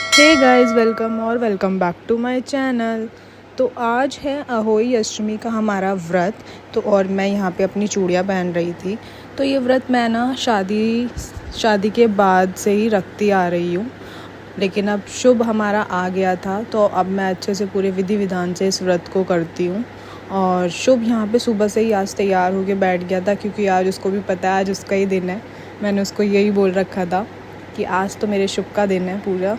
Hey guys, welcome back to my channel. तो आज है अहोई अष्टमी का हमारा व्रत। तो और मैं यहाँ पे अपनी चूड़ियाँ पहन रही थी। तो ये व्रत मैं ना शादी के बाद से ही रखती आ रही हूँ, लेकिन अब शुभ हमारा आ गया था तो अब मैं अच्छे से पूरे विधि विधान से इस व्रत को करती हूँ। और शुभ यहाँ पे सुबह से ही आज तैयार होके बैठ गया था, क्योंकि आज उसको भी पता है आज उसका ही दिन है। मैंने उसको यही बोल रखा था कि आज तो मेरे शुभ का दिन है पूरा।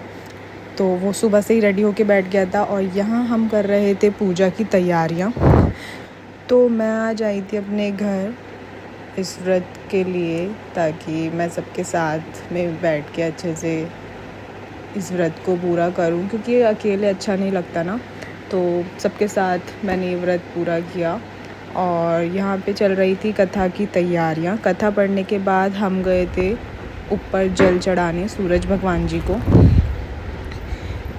तो वो सुबह से ही रेडी होके बैठ गया था और यहाँ हम कर रहे थे पूजा की तैयारियाँ। तो मैं आज आई थी अपने घर इस व्रत के लिए, ताकि मैं सबके साथ में बैठ के अच्छे से इस व्रत को पूरा करूं, क्योंकि अकेले अच्छा नहीं लगता ना। तो सबके साथ मैंने ये व्रत पूरा किया। और यहाँ पे चल रही थी कथा की तैयारियाँ। कथा पढ़ने के बाद हम गए थे ऊपर जल चढ़ाने सूरज भगवान जी को।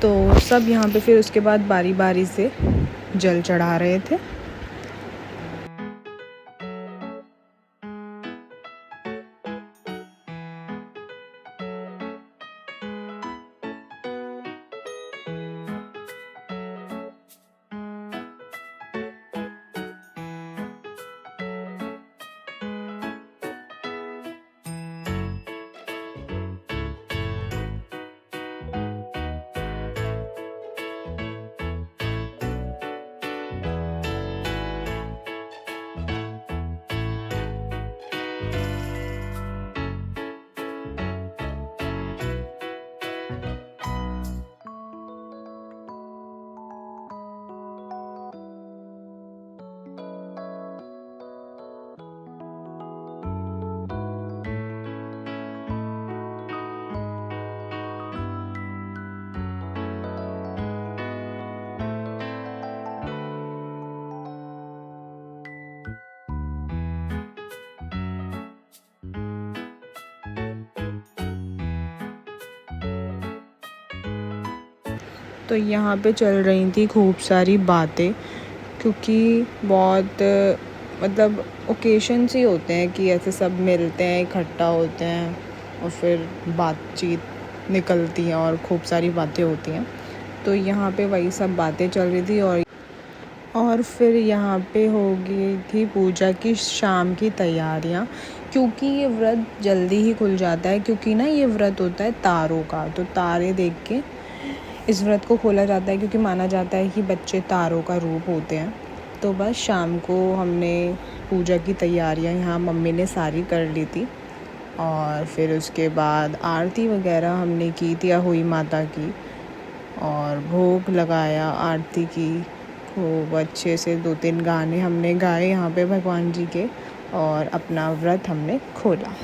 तो सब यहाँ पे फिर उसके बाद बारी बारी से जल चढ़ा रहे थे। तो यहाँ पे चल रही थी खूब सारी बातें, क्योंकि बहुत मतलब ओकेशंस ही होते हैं कि ऐसे सब मिलते हैं, इकट्ठा होते हैं और फिर बातचीत निकलती हैं और खूब सारी बातें होती हैं। तो यहाँ पे वही सब बातें चल रही थी। और फिर यहाँ पे हो गई थी पूजा की शाम की तैयारियाँ, क्योंकि ये व्रत जल्दी ही खुल जाता है, क्योंकि ना ये व्रत होता है तारों का। तो तारे देख के इस व्रत को खोला जाता है, क्योंकि माना जाता है कि बच्चे तारों का रूप होते हैं। तो बस शाम को हमने पूजा की तैयारियां यहाँ मम्मी ने सारी कर ली थी। और फिर उसके बाद आरती वगैरह हमने की थी अहोई माता की, और भोग लगाया आरती की। खूब अच्छे से 2-3 गाने हमने गाए यहाँ पे भगवान जी के, और अपना व्रत हमने खोला।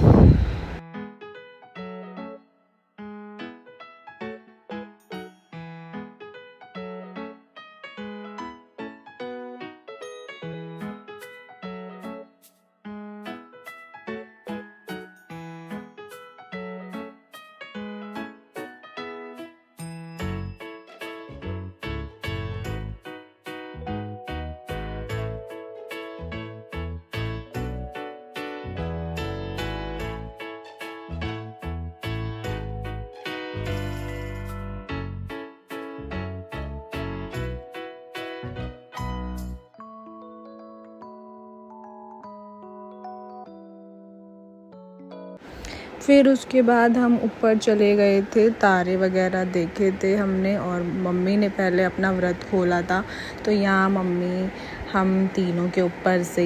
फिर उसके बाद हम ऊपर चले गए थे, तारे वगैरह देखे थे हमने। और मम्मी ने पहले अपना व्रत खोला था, तो यहाँ मम्मी हम तीनों के ऊपर से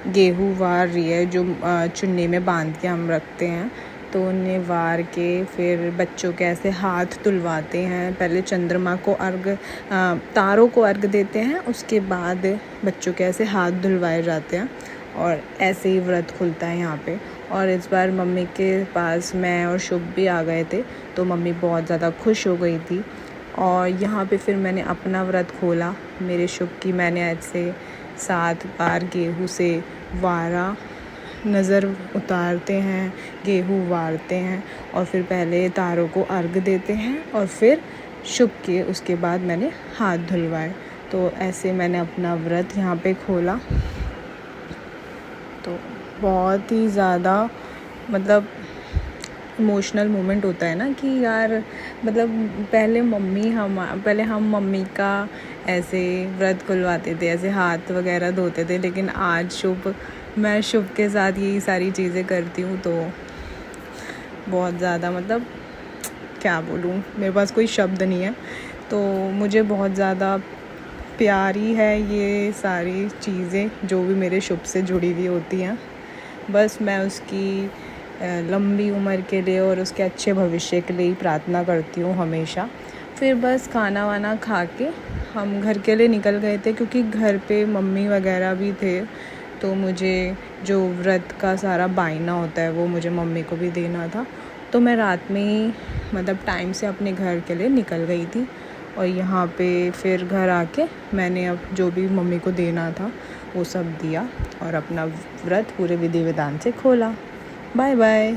गेहूँ वार रही है, जो चुन्नी में बांध के हम रखते हैं। तो उन्हें वार के फिर बच्चों के ऐसे हाथ धुलवाते हैं। पहले चंद्रमा को तारों को अर्घ देते हैं, उसके बाद बच्चों के ऐसे हाथ धुलवाए जाते हैं। और ऐसे ही व्रत खुलता है यहाँ पे। और इस बार मम्मी के पास मैं और शुभ भी आ गए थे, तो मम्मी बहुत ज़्यादा खुश हो गई थी। और यहाँ पे फिर मैंने अपना व्रत खोला। मेरे शुभ की मैंने ऐसे 7 बार गेहूँ से वारा, नज़र उतारते हैं, गेहूँ वारते हैं, और फिर पहले तारों को अर्घ देते हैं, और फिर शुभ के उसके बाद मैंने हाथ धुलवाए। तो ऐसे मैंने अपना व्रत यहाँ पे खोला। तो बहुत ही ज़्यादा मतलब इमोशनल मोमेंट होता है ना कि यार मतलब पहले हम मम्मी का ऐसे व्रत खुलवाते थे, ऐसे हाथ वगैरह धोते थे, लेकिन आज मैं शुभ के साथ यही सारी चीज़ें करती हूँ। तो बहुत ज़्यादा मतलब क्या बोलूँ, मेरे पास कोई शब्द नहीं है। तो मुझे बहुत ज़्यादा प्यारी है ये सारी चीज़ें जो भी मेरे शुभ से जुड़ी हुई होती हैं। बस मैं उसकी लंबी उम्र के लिए और उसके अच्छे भविष्य के लिए ही प्रार्थना करती हूँ हमेशा। फिर बस खाना वाना खा के हम घर के लिए निकल गए थे, क्योंकि घर पे मम्मी वगैरह भी थे, तो मुझे जो व्रत का सारा बायना होता है वो मुझे मम्मी को भी देना था। तो मैं रात में ही मतलब टाइम से अपने घर के लिए निकल गई थी, और यहाँ पे फिर घर आके मैंने अब जो भी मम्मी को देना था वो सब दिया और अपना व्रत पूरे विधि विधान से खोला। Bye bye.